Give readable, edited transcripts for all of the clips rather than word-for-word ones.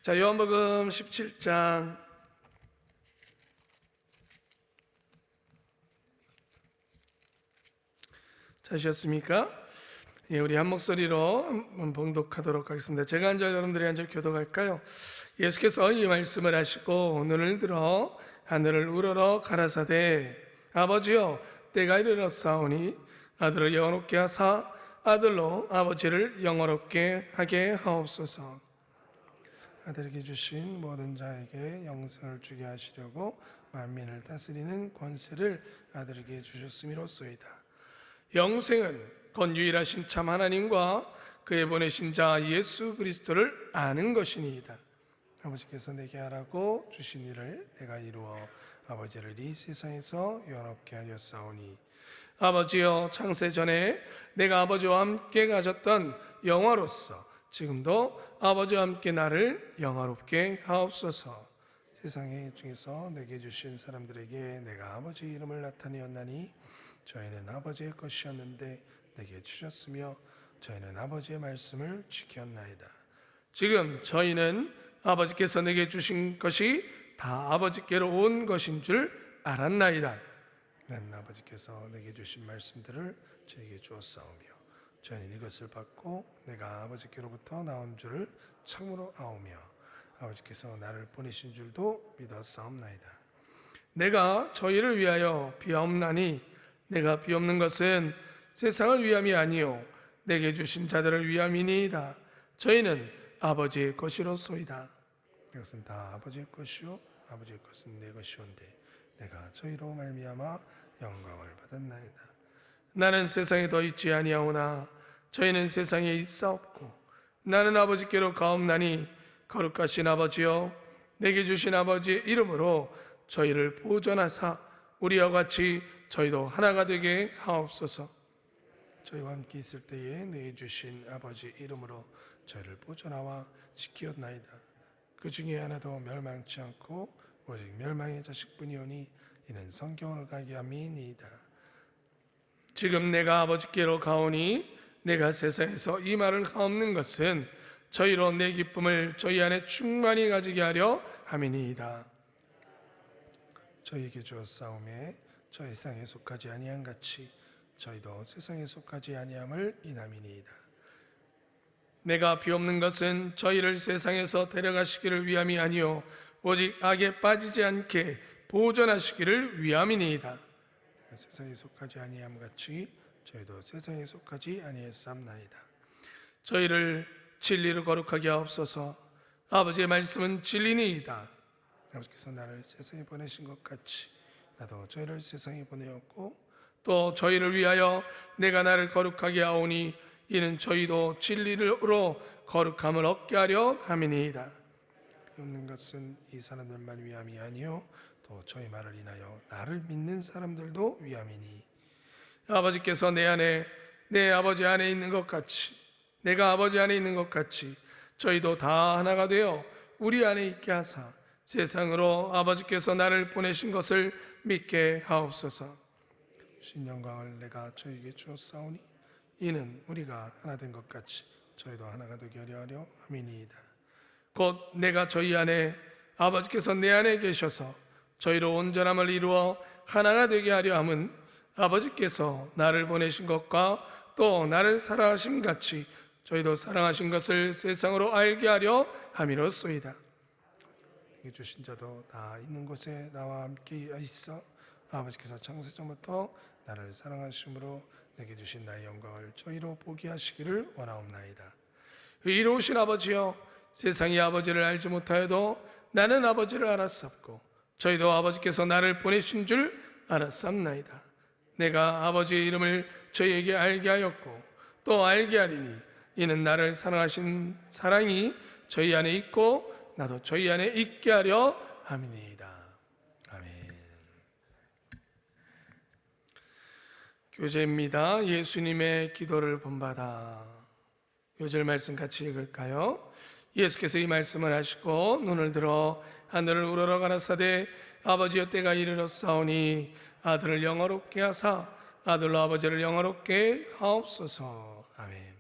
자, 요한복음 17장 찾으셨습니까? 예, 우리 한 목소리로 한번 봉독하도록 하겠습니다. 제가 앉아 여러분들이 앉아 교독할까요? 예수께서 이 말씀을 하시고 눈을 들어 하늘을 우러러 가라사대 아버지여 때가 이르렀사오니 아들을 영원롭게 하사 아들로 아버지를 영원롭게 하게 하옵소서. 아들에게 주신 모든 자에게 영생을 주게 하시려고 만민을 다스리는 권세를 아들에게 주셨음이로소이다. 영생은 건유일하신 참 하나님과 그의 보내신 자 예수 그리스도를 아는 것이니이다. 아버지께서 내게 하라고 주신 일을 내가 이루어 아버지를 이 세상에서 영원롭게 하였사오니 아버지여 창세 전에 내가 아버지와 함께 가졌던 영화로서 지금도 아버지와 함께 나를 영화롭게 하옵소서. 세상의 중에서 내게 주신 사람들에게 내가 아버지의 이름을 나타내었나니 저희는 아버지의 것이었는데 내게 주셨으며 저희는 아버지의 말씀을 지켰나이다. 지금 저희는 아버지께서 내게 주신 것이 다 아버지께로 온 것인 줄 알았나이다. 나는 아버지께서 내게 주신 말씀들을 저에게 주었사오며 저희는 이것을 받고 내가 아버지께로부터 나온 줄을 참으로 아오며 아버지께서 나를 보내신 줄도 믿었사옵나이다. 내가 저희를 위하여 비옵나니 내가 비옵는 것은 세상을 위함이 아니요 내게 주신 자들을 위함이니이다. 저희는 아버지의 것이로소이다. 이것은 다 아버지의 것이요 아버지의 것은 내 것이온데 내가 저희로 말미암아 영광을 받았나이다. 나는 세상에 더 있지 아니하오나 저희는 세상에 있사옵고 나는 아버지께로 가옵나니 거룩하신 아버지여 내게 주신 아버지의 이름으로 저희를 보존하사 우리와 같이 저희도 하나가 되게 하옵소서. 저희와 함께 있을 때에 내게 주신 아버지의 이름으로 저희를 보존하와 지키었나이다. 그 중에 하나도 멸망치 않고 오직 멸망의 자식뿐이오니 이는 성경을 가게 함이니이다. 지금 내가 아버지께로 가오니 내가 세상에서 이 말을 하옵는 것은 저희로 내 기쁨을 저희 안에 충만히 가지게 하려 함이니이다. 저희에게 주었사오매 저희 세상에 속하지 아니한 같이 저희도 세상에 속하지 아니함을 인함이니이다. 내가 비옵는 것은 저희를 세상에서 데려가시기를 위함이 아니요 오직 악에 빠지지 않게 보존하시기를 위함이니이다. 세상에 속하지 아니함 같이 저희도 세상에 속하지 아니했사옵나이다. 저희를 진리로 거룩하게 하옵소서. 아버지의 말씀은 진리니이다. 아버지께서 나를 세상에 보내신 것 같이 나도 저희를 세상에 보내었고 또 저희를 위하여 내가 나를 거룩하게 하오니 이는 저희도 진리로 거룩함을 얻게 하려 함이니이다. 비옵는 것은 이 사람들만 위함이 아니요 또 저희 말을 인하여 나를 믿는 사람들도 위함이니 아버지께서 내 아버지 안에 있는 것 같이 내가 아버지 안에 있는 것 같이 저희도 다 하나가 되어 우리 안에 있게 하사 세상으로 아버지께서 나를 보내신 것을 믿게 하옵소서. 주신 영광을 내가 저희에게 주었사오니 이는 우리가 하나 된 것 같이 저희도 하나가 되게 하려 함이니이다. 곧 내가 저희 안에 아버지께서 내 안에 계셔서 저희로 온전함을 이루어 하나가 되게 하려 함은 아버지께서 나를 보내신 것과 또 나를 사랑하심 같이 저희도 사랑하신 것을 세상으로 알게 하려 함이로소이다. 내게 주신 자도 다 있는 곳에 나와 함께 있어 아버지께서 창세전부터 나를 사랑하심으로 내게 주신 나의 영광을 저희로 보게 하시기를 원하옵나이다. 의로우신 아버지여 세상이 아버지를 알지 못하여도 나는 아버지를 알았사옵고 저희도 아버지께서 나를 보내신 줄 알았사옵나이다. 내가 아버지의 이름을 저희에게 알게 하였고 또 알게 하리니 이는 나를 사랑하신 사랑이 저희 안에 있고 나도 저희 안에 있게 하려 함이니이다. 아멘. 교제입니다. 예수님의 기도를 본받아. 요절 말씀 같이 읽을까요? 예수께서 이 말씀을 하시고 눈을 들어 하늘을 우러러 가라사대 아버지여 때가 이르렀사오니 아들을 영화롭게 하사 아들로 아버지를 영화롭게 하옵소서. 아멘.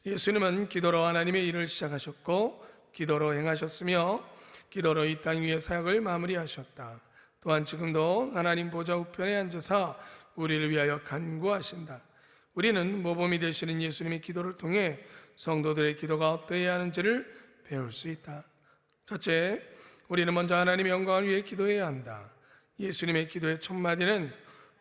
예수님은 기도로 하나님의 일을 시작하셨고 기도로 행하셨으며 기도로 이 땅 위의 사역을 마무리하셨다. 또한 지금도 하나님 보좌 우편에 앉으사 우리를 위하여 간구하신다. 우리는 모범이 되시는 예수님의 기도를 통해 성도들의 기도가 어떠해야 하는지를 배울 수 있다. 첫째, 우리는 먼저 하나님의 영광을 위해 기도해야 한다. 예수님의 기도의 첫 마디는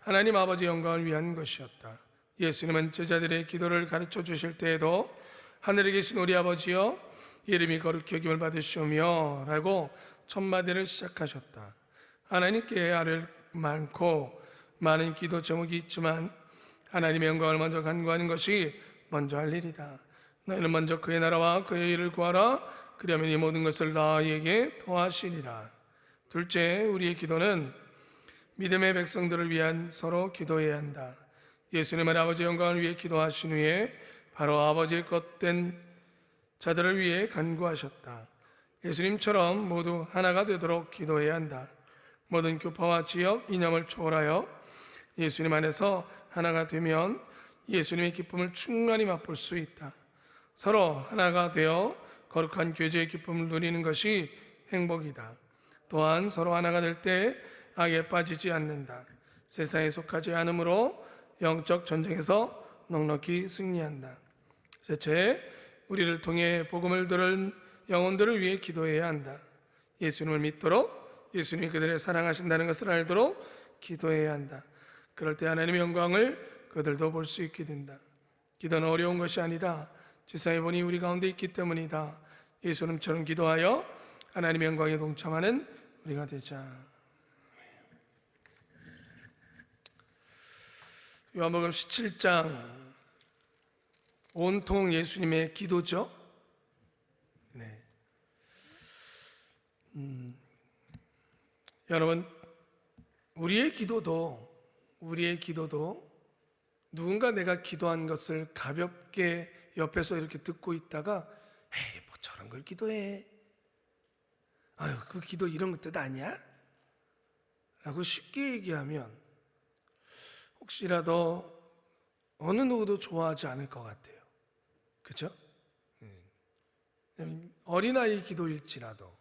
하나님 아버지 영광을 위한 것이었다. 예수님은 제자들의 기도를 가르쳐 주실 때에도 하늘에 계신 우리 아버지여 이름이 거룩히 여김을 받으시오며 라고 첫 마디를 시작하셨다. 하나님께 아뢰 많고 많은 기도 제목이 있지만 하나님의 영광을 먼저 간구하는 것이 먼저 할 일이다. 너희는 먼저 그의 나라와 그의 일을 구하라. 그러면 이 모든 것을 너희에게 더하시리라. 둘째, 우리의 기도는 믿음의 백성들을 위한 서로 기도해야 한다. 예수님은 아버지의 영광을 위해 기도하신 후에 바로 아버지의 것된 자들을 위해 간구하셨다. 예수님처럼 모두 하나가 되도록 기도해야 한다. 모든 교파와 지역, 이념을 초월하여 예수님 안에서 하나가 되면 예수님의 기쁨을 충만히 맛볼 수 있다. 서로 하나가 되어 거룩한 교제의 기쁨을 누리는 것이 행복이다. 또한 서로 하나가 될 때 악에 빠지지 않는다. 세상에 속하지 않으므로 영적 전쟁에서 넉넉히 승리한다. 셋째, 우리를 통해 복음을 들은 영혼들을 위해 기도해야 한다. 예수님을 믿도록 예수님이 그들을 사랑하신다는 것을 알도록 기도해야 한다. 그럴 때 하나님의 영광을 그들도 볼 수 있게 된다. 기도는 어려운 것이 아니다. 지상에 보니 우리 가운데 있기 때문이다. 예수님처럼 기도하여 하나님의 영광에 동참하는 우리가 되자. 요한복음 17장 온통 예수님의 기도죠. 네. 여러분, 우리의 기도도 누군가 내가 기도한 것을 가볍게 옆에서 이렇게 듣고 있다가 에이, 뭐 저런 걸 기도해. 아유, 그 기도 이런 거 뜻 아니야? 라고 쉽게 얘기하면 혹시라도 어느 누구도 좋아하지 않을 것 같아요. 그렇죠? 어린아이 기도일지라도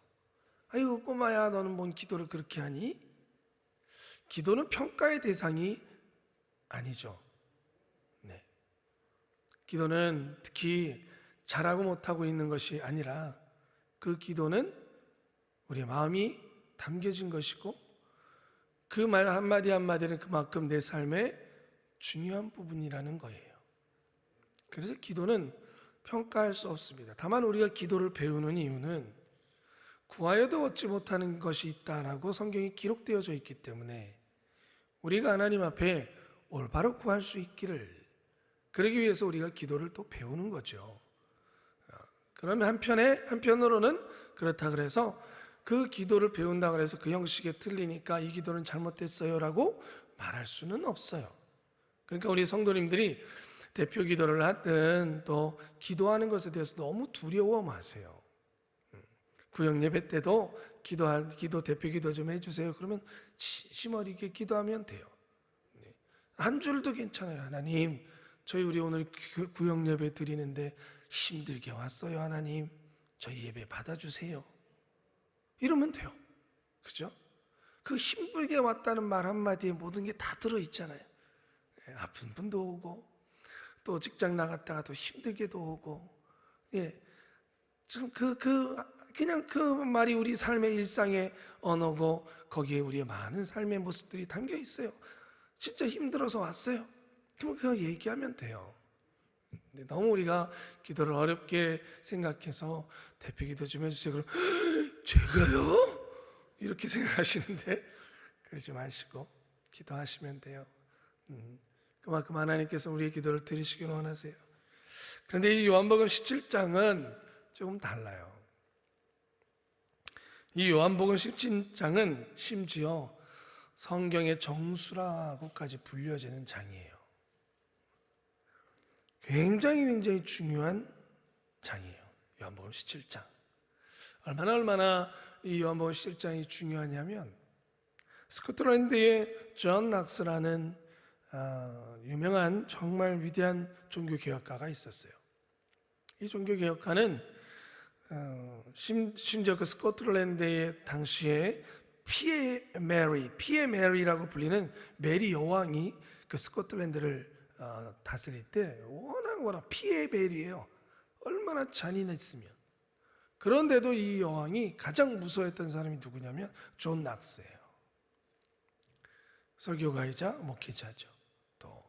아이고 꼬마야 너는 뭔 기도를 그렇게 하니? 기도는 평가의 대상이 아니죠. 네. 기도는 특히 잘하고 못하고 있는 것이 아니라 그 기도는 우리의 마음이 담겨진 것이고 그 말 한마디 한마디는 그만큼 내 삶의 중요한 부분이라는 거예요. 그래서 기도는 평가할 수 없습니다. 다만 우리가 기도를 배우는 이유는 구하여도 얻지 못하는 것이 있다라고 성경이 기록되어져 있기 때문에 우리가 하나님 앞에 올바로 구할 수 있기를, 그러기 위해서 우리가 기도를 또 배우는 거죠. 그러면 한편으로는 그렇다 그래서 그 기도를 배운다 그래서 그 형식에 틀리니까 이 기도는 잘못됐어요라고 말할 수는 없어요. 그러니까 우리 성도님들이 대표 기도를 하든 또 기도하는 것에 대해서 너무 두려워 마세요. 구역 예배 때도 기도 대표 기도 좀 해주세요. 그러면 심어리게 기도하면 돼요. 한 줄도 괜찮아요. 하나님, 우리 오늘 구역 예배 드리는데 힘들게 왔어요. 하나님, 저희 예배 받아주세요. 이러면 돼요. 그죠? 그 힘들게 왔다는 말 한마디에 모든 게 다 들어있잖아요. 아픈 분도 오고 또 직장 나갔다가 또 힘들게도 오고, 참 그냥 그 말이 우리 삶의 일상의 언어고 거기에 우리의 많은 삶의 모습들이 담겨 있어요. 진짜 힘들어서 왔어요. 그럼 그냥 얘기하면 돼요. 근데 너무 우리가 기도를 어렵게 생각해서 대표 기도 좀 해주세요. 그럼 제가요? 이렇게 생각하시는데 그러지 마시고 기도하시면 돼요. 그만큼 하나님께서 우리의 기도를 들으시길 원하세요. 그런데 이 요한복음 17장은 조금 달라요. 이 요한복음 17장은 심지어 성경의 정수라고까지 불려지는 장이에요. 굉장히 중요한 장이에요. 요한복음 17장. 얼마나 이 요한복음 17장이 중요하냐면 스코틀랜드의 존 낙스라는 유명한 정말 위대한 종교개혁가가 있었어요. 이 종교개혁가는 심지어 그 스코틀랜드의 당시에 피에 메리라고 불리는 메리 여왕이 그 스코틀랜드를 다스릴 때 워낙 피에 메리예요. 얼마나 잔인했으면. 그런데도 이 여왕이 가장 무서워했던 사람이 누구냐면 존 낙스예요. 설교가이자 목회자죠. 또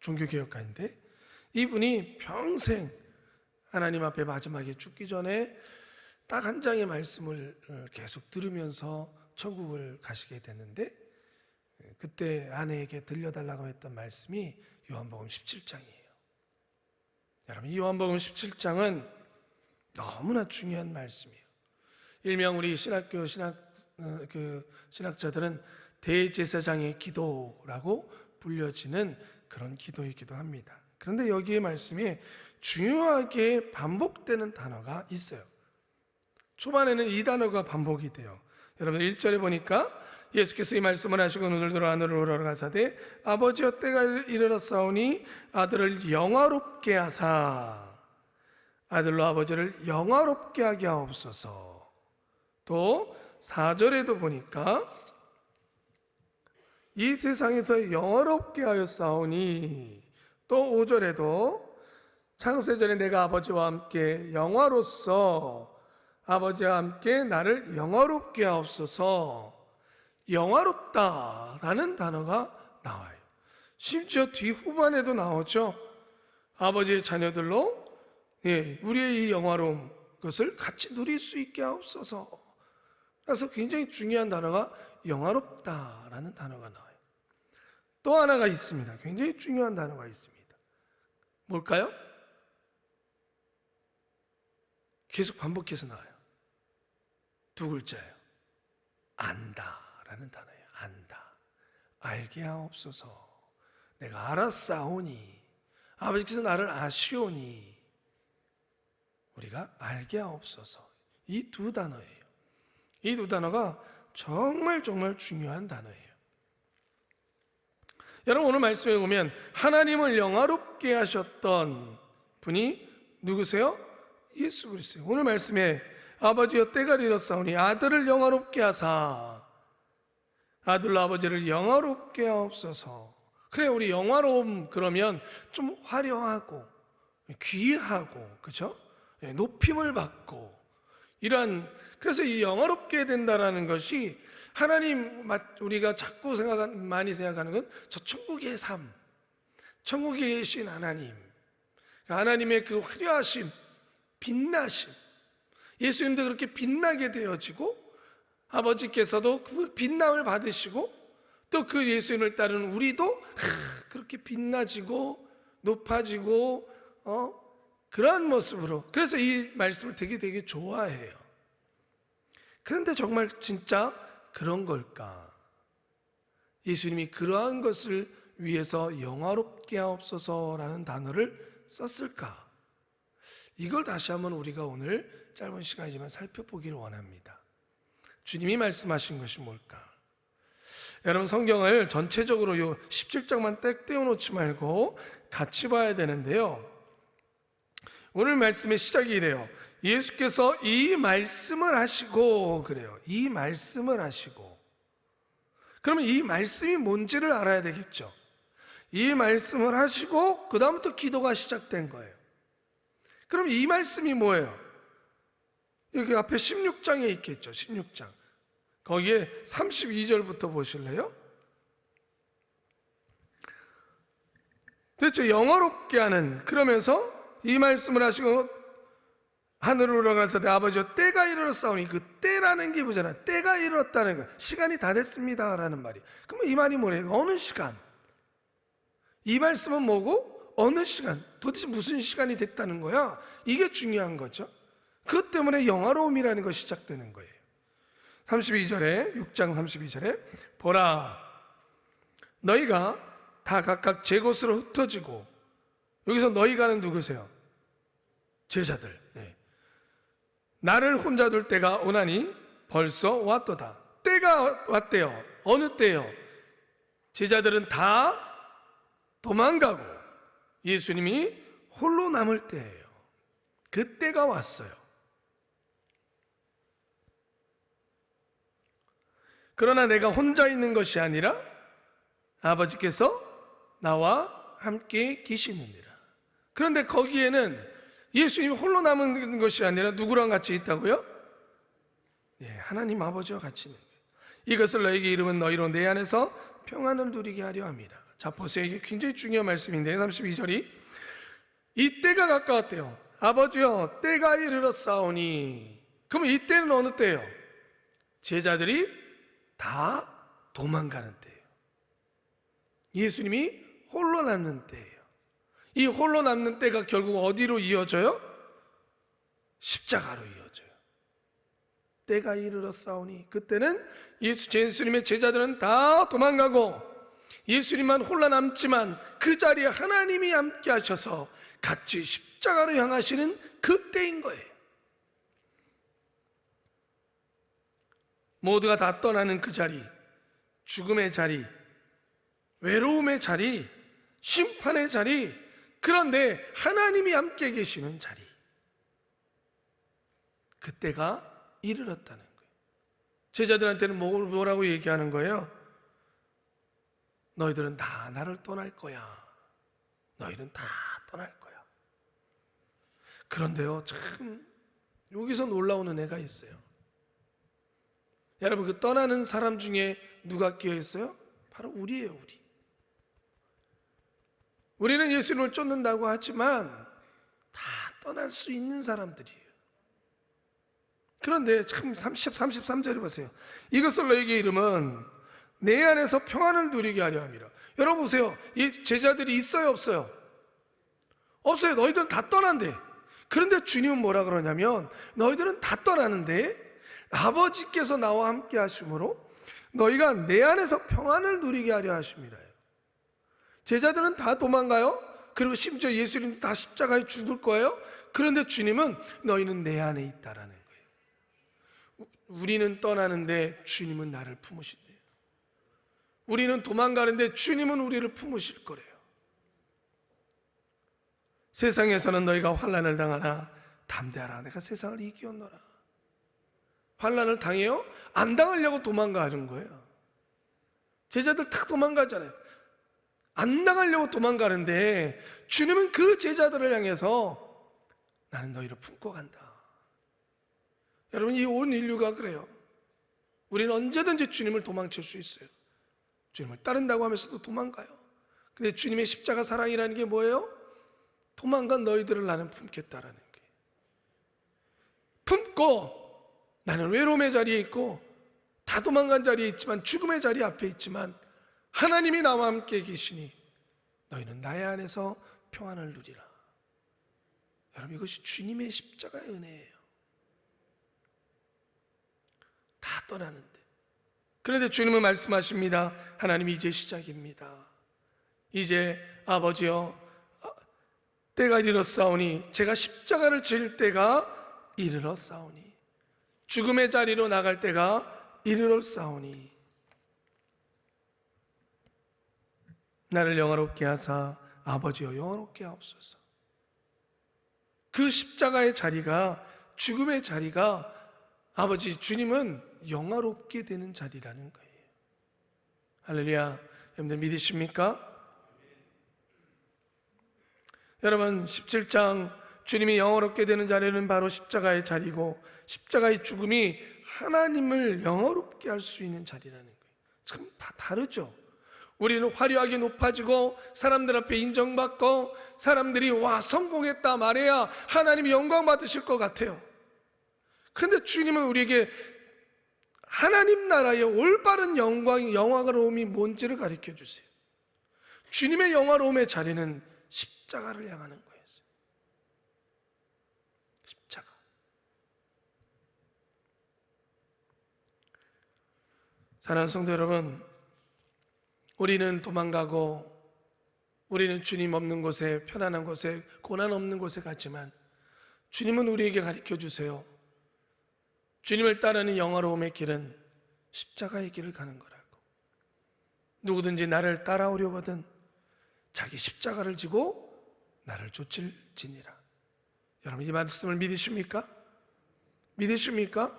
종교개혁가인데 이분이 평생 하나님 앞에 마지막에 죽기 전에 딱 한 장의 말씀을 계속 들으면서 천국을 가시게 됐는데, 그때 아내에게 들려달라고 했던 말씀이 요한복음 17장이에요. 여러분, 이 요한복음 17장은 너무나 중요한 말씀이에요. 일명 우리 신학자들은 대제사장의 기도라고 불려지는 그런 기도이기도 합니다. 그런데 여기에 말씀에 중요하게 반복되는 단어가 있어요. 초반에는 이 단어가 반복이 돼요. 여러분 1절에 보니까 예수께서 이 말씀을 하시고 눈을 들어 하늘을 우러러 가사대 아버지여 때가 이르렀사오니 아들을 영화롭게 하사 아들로 아버지를 영화롭게 하게 하옵소서. 또 4절에도 보니까 이 세상에서 영화롭게 하였사오니, 또 5절에도 창세전에 내가 아버지와 함께 영화로서 아버지와 함께 나를 영화롭게 하옵소서. 영화롭다라는 단어가 나와요. 심지어 뒤후반에도 나오죠. 아버지의 자녀들로 우리의 이 영화로운 것을 같이 누릴 수 있게 하옵소서. 그래서 굉장히 중요한 단어가 영화롭다라는 단어가 나와요. 또 하나가 있습니다. 굉장히 중요한 단어가 있습니다. 뭘까요? 계속 반복해서 나와요. 두 글자예요. 안다라는 단어예요. 안다. 알게 하옵소서. 내가 알았사오니, 아버지께서 나를 아시오니 우리가 알게 하옵소서. 이 두 단어예요. 이 두 단어가 정말 중요한 단어예요. 여러분, 오늘 말씀에 보면 하나님을 영화롭게 하셨던 분이 누구세요? 예수 그리스도예요. 오늘 말씀에 아버지여 때가 이르렀사오니 아들을 영화롭게 하사 아들로 아버지를 영화롭게 하옵소서. 그래, 우리 영화로움 그러면 좀 화려하고 귀하고, 그렇죠? 높임을 받고 그래서 이 영화롭게 된다라는 것이 하나님, 우리가 자꾸 많이 생각하는 건 저 천국의 삶, 천국에 계신 하나님, 하나님의 그 화려하심, 빛나심, 예수님도 그렇게 빛나게 되어지고 아버지께서도 그 빛남을 받으시고 또 그 예수님을 따르는 우리도 그렇게 빛나지고 높아지고 그러한 모습으로, 그래서 이 말씀을 되게 좋아해요. 그런데 정말 진짜 그런 걸까? 예수님이 그러한 것을 위해서 영화롭게 하옵소서라는 단어를 썼을까? 이걸 다시 한번 우리가 오늘 짧은 시간이지만 살펴보기를 원합니다. 주님이 말씀하신 것이 뭘까? 여러분, 성경을 전체적으로 요 17장만 딱 떼어놓지 말고 같이 봐야 되는데요. 오늘 말씀의 시작이 이래요. 예수께서 이 말씀을 하시고, 그래요. 이 말씀을 하시고. 그러면 이 말씀이 뭔지를 알아야 되겠죠. 이 말씀을 하시고 그 다음부터 기도가 시작된 거예요. 그럼 이 말씀이 뭐예요? 여기 앞에 16장에 있겠죠. 16장. 거기에 32절부터 보실래요? 대체 영화롭게 하는, 그러면서 이 말씀을 하시고 하늘로 올라가서 내 아버지여 때가 이르렀사오니, 그 때라는 게 뭐잖아요. 때가 이르렀다는 거, 시간이 다 됐습니다 라는 말이. 그러면 이 말이 뭐래요? 어느 시간? 이 말씀은 뭐고 어느 시간? 도대체 무슨 시간이 됐다는 거야? 이게 중요한 거죠. 그것 때문에 영화로움이라는 것이 시작되는 거예요. 32절에, 6장 32절에 보라 너희가 다 각각 제 곳으로 흩어지고, 여기서 너희가는 누구세요? 제자들. 나를 혼자 둘 때가 오나니 벌써 왔도다. 때가 왔대요. 어느 때요? 제자들은 다 도망가고 예수님이 홀로 남을 때예요. 그 때가 왔어요. 그러나 내가 혼자 있는 것이 아니라 아버지께서 나와 함께 계시느니라. 그런데 거기에는 예수님이 홀로 남은 것이 아니라 누구랑 같이 있다고요? 네, 하나님 아버지와 같이 있는 거예요. 이것을 너에게 이름은 너희로 내 안에서 평안을 누리게 하려 함이라. 자, 보세요. 이게 굉장히 중요한 말씀인데 32절이 이 때가 가까웠대요. 아버지여 때가 이르렀사오니. 그러면 이 때는 어느 때예요? 제자들이 다 도망가는 때예요. 예수님이 홀로 남는 때예요. 이 홀로 남는 때가 결국 어디로 이어져요? 십자가로 이어져요. 때가 이르렀사오니. 그때는 예수님의 제자들은 다 도망가고 예수님만 홀로 남지만 그 자리에 하나님이 함께 하셔서 같이 십자가로 향하시는 그 때인 거예요. 모두가 다 떠나는 그 자리, 죽음의 자리, 외로움의 자리, 심판의 자리, 그런데 하나님이 함께 계시는 자리, 그때가 이르렀다는 거예요. 제자들한테는 뭐라고 얘기하는 거예요? 너희들은 다 나를 떠날 거야. 너희는 다 떠날 거야. 그런데요, 참 여기서 놀라운 은혜가 있어요. 여러분, 그 떠나는 사람 중에 누가 끼어 있어요? 바로 우리예요, 우리. 우리는 예수님을 쫓는다고 하지만 다 떠날 수 있는 사람들이에요. 그런데 참 33절에 보세요. 이것을 너에게 이름은 내 안에서 평안을 누리게 하려 함이라. 여러분 보세요. 이 제자들이 있어요, 없어요? 없어요. 너희들은 다 떠난대. 그런데 주님은 뭐라 그러냐면 너희들은 다 떠나는데 아버지께서 나와 함께 하심으로 너희가 내 안에서 평안을 누리게 하려 하심이라요. 제자들은 다 도망가요. 그리고 심지어 예수님도 다 십자가에 죽을 거예요. 그런데 주님은 너희는 내 안에 있다라는 거예요. 우리는 떠나는데 주님은 나를 품으신대요. 우리는 도망가는데 주님은 우리를 품으실 거래요. 세상에서는 너희가 환난을 당하나 담대하라. 내가 세상을 이기었노라. 환난을 당해요? 안 당하려고 도망가는 거예요. 제자들 딱 도망가잖아요. 안 당하려고 도망가는데 주님은 그 제자들을 향해서 나는 너희를 품고 간다. 여러분, 이 온 인류가 그래요. 우리는 언제든지 주님을 도망칠 수 있어요. 주님을 따른다고 하면서도 도망가요. 근데 주님의 십자가 사랑이라는 게 뭐예요? 도망간 너희들을 나는 품겠다라는 게. 품고 나는 외로움의 자리에 있고 다 도망간 자리에 있지만 죽음의 자리 앞에 있지만 하나님이 나와 함께 계시니 너희는 나의 안에서 평안을 누리라. 여러분, 이것이 주님의 십자가의 은혜예요. 다 떠나는데. 그런데 주님은 말씀하십니다. 하나님, 이제 시작입니다. 이제 아버지여 때가 이르렀사오니, 제가 십자가를 질 때가 이르렀사오니, 죽음의 자리로 나갈 때가 이르렀사오니 나를 영화롭게 하사 아버지여 영화롭게 하옵소서. 그 십자가의 자리가, 죽음의 자리가 아버지 주님은 영화롭게 되는 자리라는 거예요. 할렐루야. 여러분들 믿으십니까? 여러분, 17장 주님이 영화롭게 되는 자리는 바로 십자가의 자리고 십자가의 죽음이 하나님을 영화롭게 할 수 있는 자리라는 거예요. 참 다 다르죠. 우리는 화려하게 높아지고 사람들 앞에 인정받고 사람들이 와 성공했다 말해야 하나님이 영광 받으실 것 같아요. 그런데 주님은 우리에게 하나님 나라의 올바른 영화로움이 뭔지를 가르쳐 주세요. 주님의 영화로움의 자리는 십자가를 향하는 거예요. 십자가. 사랑하는 성도 여러분, 우리는 도망가고 우리는 주님 없는 곳에, 편안한 곳에, 고난 없는 곳에 갔지만 주님은 우리에게 가르쳐 주세요. 주님을 따르는 영화로움의 길은 십자가의 길을 가는 거라고. 누구든지 나를 따라오려거든 자기 십자가를 지고 나를 쫓을지니라. 여러분, 이 말씀을 믿으십니까? 믿으십니까?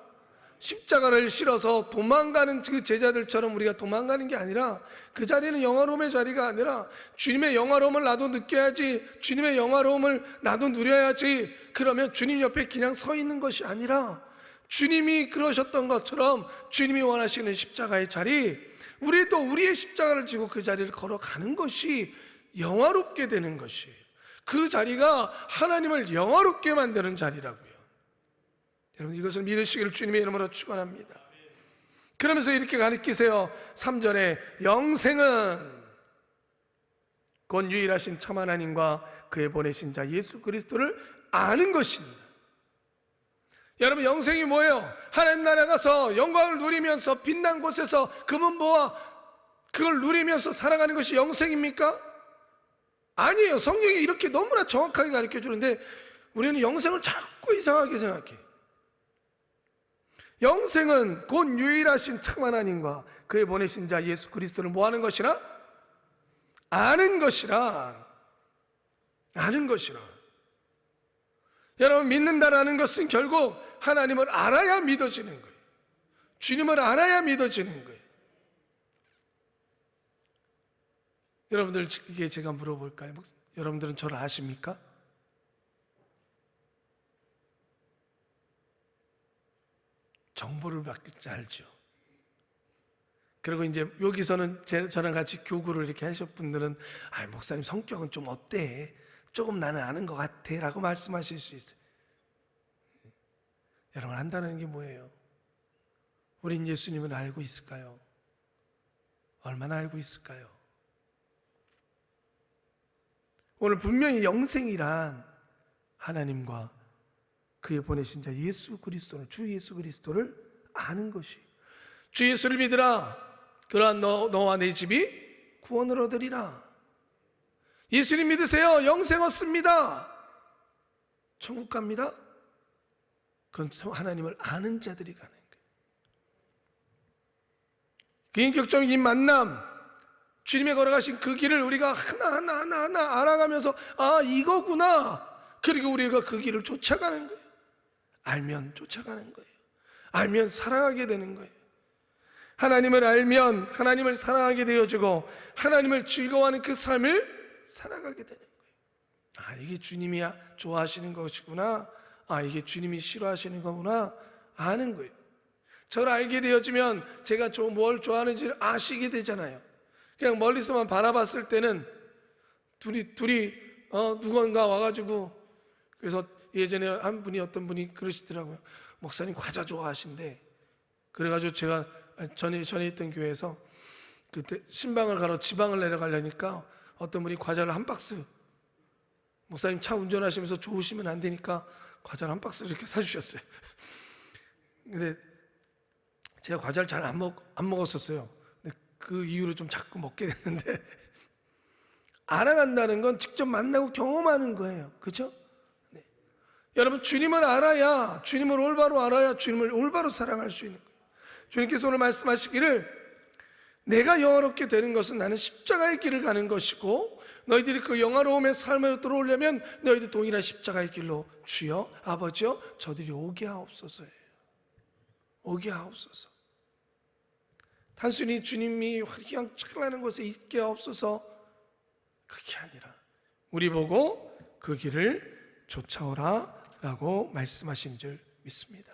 십자가를 실어서 도망가는 그 제자들처럼 우리가 도망가는 게 아니라, 그 자리는 영화로움의 자리가 아니라 주님의 영화로움을 나도 느껴야지, 주님의 영화로움을 나도 누려야지, 그러면 주님 옆에 그냥 서 있는 것이 아니라 주님이 그러셨던 것처럼 주님이 원하시는 십자가의 자리, 우리도 우리의 십자가를 지고 그 자리를 걸어가는 것이 영화롭게 되는 것이에요. 그 자리가 하나님을 영화롭게 만드는 자리라고요. 여러분, 이것을 믿으시기를 주님의 이름으로 축원합니다. 그러면서 이렇게 가르치세요. 3절에 영생은 곧 유일하신 참 하나님과 그의 보내신 자 예수 그리스도를 아는 것입니다. 여러분, 영생이 뭐예요? 하나님 나라 가서 영광을 누리면서 빛난 곳에서 금은보화 그걸 누리면서 살아가는 것이 영생입니까? 아니에요. 성경이 이렇게 너무나 정확하게 가르쳐 주는데 우리는 영생을 자꾸 이상하게 생각해요. 영생은 곧 유일하신 참 하나님과 그의 보내신 자 예수 그리스도를 뭐 하는 것이라? 아는 것이라. 아는 것이라. 여러분, 믿는다라는 것은 결국 하나님을 알아야 믿어지는 거예요. 주님을 알아야 믿어지는 거예요. 여러분들에게 제가 물어볼까요? 여러분들은 저를 아십니까? 정보를 받지 알죠. 그리고 이제 여기서는 저랑 같이 교구를 이렇게 하실 분들은 목사님 성격은 좀 어때? 조금 나는 아는 것 같아 라고 말씀하실 수 있어요. 여러분, 안다는 게 뭐예요? 우린 예수님을 알고 있을까요? 얼마나 알고 있을까요? 오늘 분명히 영생이란 하나님과 그의 보내신 자 예수 그리스도를, 주 예수 그리스도를 아는 것이, 주 예수를 믿으라 그러한 너와 내 집이 구원을 얻으리라. 예수님 믿으세요. 영생 얻습니다. 천국 갑니다. 그건 하나님을 아는 자들이 가는 거예요. 그 인격적인 만남, 주님의 걸어가신 그 길을 우리가 하나하나 알아가면서 이거구나. 그리고 우리가 그 길을 쫓아가는 거예요. 알면 쫓아가는 거예요. 알면 사랑하게 되는 거예요. 하나님을 알면 하나님을 사랑하게 되어지고 하나님을 즐거워하는 그 삶을 살아가게 되는 거예요. 이게 주님이 좋아하시는 것이구나. 이게 주님이 싫어하시는 거구나. 아는 거예요. 저를 알게 되어지면 제가 뭘 좋아하는지를 아시게 되잖아요. 그냥 멀리서만 바라봤을 때는 둘이 누군가 와가지고, 그래서 예전에 어떤 분이 그러시더라고요. 목사님 과자 좋아하신대. 그래가지고 제가 전에 있던 교회에서 그때 신방을 가러 지방을 내려가려니까 어떤 분이 과자를 한 박스, 목사님 차 운전하시면서 좋으시면 안 되니까 과자를 한 박스 이렇게 사주셨어요. 근데 제가 과자를 잘 안 먹었었어요. 근데 그 이후로 좀 자꾸 먹게 됐는데, 알아간다는 건 직접 만나고 경험하는 거예요. 그렇죠? 네. 여러분, 주님을 알아야, 주님을 올바로 알아야 주님을 올바로 사랑할 수 있는 거예요. 주님께서 오늘 말씀하시기를, 내가 영화롭게 되는 것은 나는 십자가의 길을 가는 것이고 너희들이 그 영화로움의 삶으로 들어오려면 너희들 동일한 십자가의 길로 주여 아버지여 저들이 오게 하옵소서예요. 오게 하옵소서. 단순히 주님이 휘황찬란한 곳에 있게 하옵소서, 그게 아니라 우리 보고 그 길을 쫓아오라 라고 말씀하신 줄 믿습니다.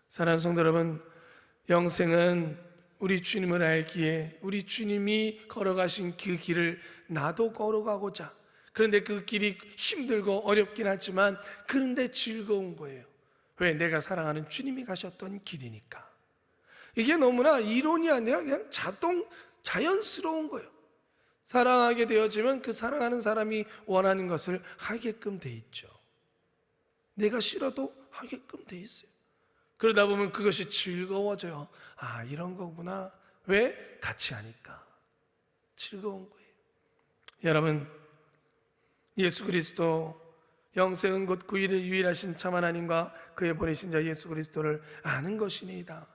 사랑하는 성도 여러분, 영생은 우리 주님을 알기에 우리 주님이 걸어가신 그 길을 나도 걸어가고자, 그런데 그 길이 힘들고 어렵긴 하지만 그런데 즐거운 거예요. 왜? 내가 사랑하는 주님이 가셨던 길이니까. 이게 너무나 이론이 아니라 그냥 자연스러운 거예요. 사랑하게 되어지면 그 사랑하는 사람이 원하는 것을 하게끔 돼 있죠. 내가 싫어도 하게끔 돼 있어요. 그러다 보면 그것이 즐거워져요. 이런 거구나. 왜? 같이 하니까 즐거운 거예요. 여러분, 예수 그리스도, 영생은 곧 그 일을 유일하신 참 하나님과 그의 보내신 자 예수 그리스도를 아는 것이니이다.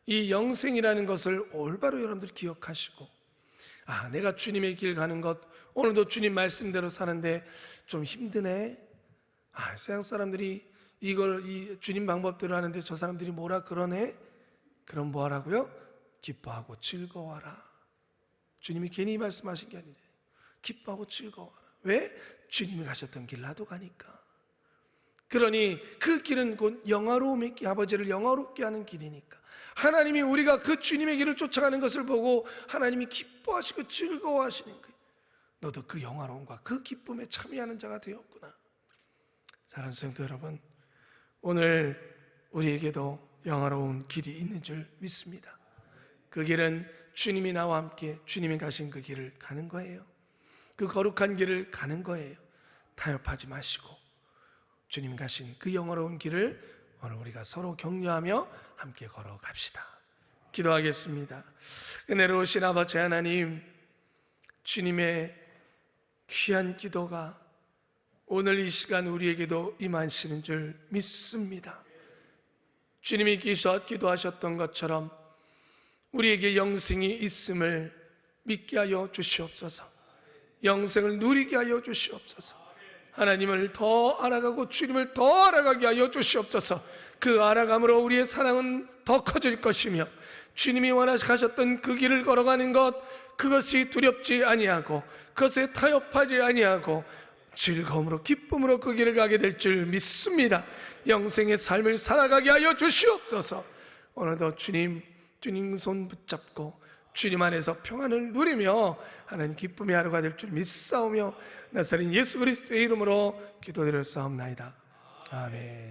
이 영생이라는 것을 올바로 여러분들 기억하시고, 내가 주님의 길 가는 것, 오늘도 주님 말씀대로 사는데 좀 힘드네. 세상 사람들이 이 주님 방법대로 하는데 저 사람들이 뭐라 그러네? 그럼 뭐 하라고요? 기뻐하고 즐거워하라. 주님이 괜히 말씀하신 게 아니에요. 기뻐하고 즐거워하라. 왜? 주님이 가셨던 길 나도 가니까. 그러니 그 길은 곧 영화로움의 길, 아버지를 영화롭게 하는 길이니까 하나님이 우리가 그 주님의 길을 쫓아가는 것을 보고 하나님이 기뻐하시고 즐거워하시는 거예요. 너도 그 영화로움과 그 기쁨에 참여하는 자가 되었구나. 사랑하는 성도 여러분, 오늘 우리에게도 영화로운 길이 있는 줄 믿습니다. 그 길은 주님이 나와 함께 주님이 가신 그 길을 가는 거예요. 그 거룩한 길을 가는 거예요. 타협하지 마시고 주님이 가신 그 영화로운 길을 오늘 우리가 서로 격려하며 함께 걸어갑시다. 기도하겠습니다. 은혜로우신 아버지 하나님, 주님의 귀한 기도가 오늘 이 시간 우리에게도 임하시는 줄 믿습니다. 주님이 기도하셨던 것처럼 우리에게 영생이 있음을 믿게 하여 주시옵소서. 영생을 누리게 하여 주시옵소서. 하나님을 더 알아가고 주님을 더 알아가게 하여 주시옵소서. 그 알아감으로 우리의 사랑은 더 커질 것이며 주님이 원하셨던 그 길을 걸어가는 것, 그것이 두렵지 아니하고 그것에 타협하지 아니하고 즐거움으로 기쁨으로 그 길을 가게 될 줄 믿습니다. 영생의 삶을 살아가게 하여 주시옵소서. 오늘도 주님 손 붙잡고 주님 안에서 평안을 누리며 하나님 기쁨의 하루가 될 줄 믿사오며 나사렛 예수 그리스도의 이름으로 기도드렸사옵나이다. 아멘.